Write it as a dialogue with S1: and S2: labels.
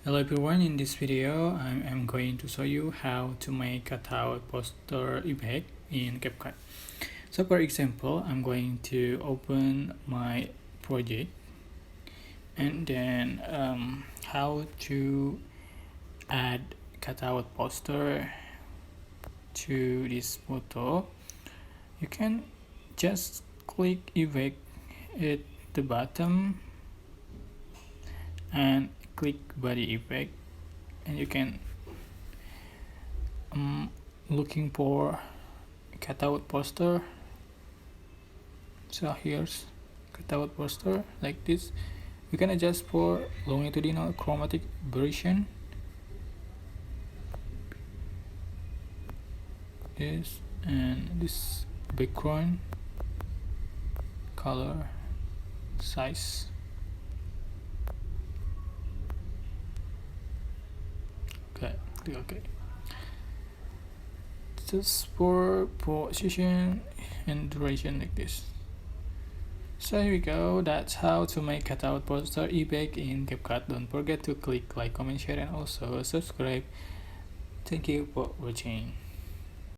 S1: Hello everyone, in this video I am going to show you how to make cutout poster effect in Capcut. So for example, I'm going to open my project and then how to add cutout poster to this photo. You can just click effect at the bottom and click body effect, and you can looking for cutout poster. So here's cutout poster like this. You can adjust for longitudinal chromatic version, this and this background color size. Okay, click OK. Just for position and duration like this. So here we go, that's how to make cutout poster effect in Capcut. Don't forget to click like, comment, share, and also subscribe. Thank you for watching.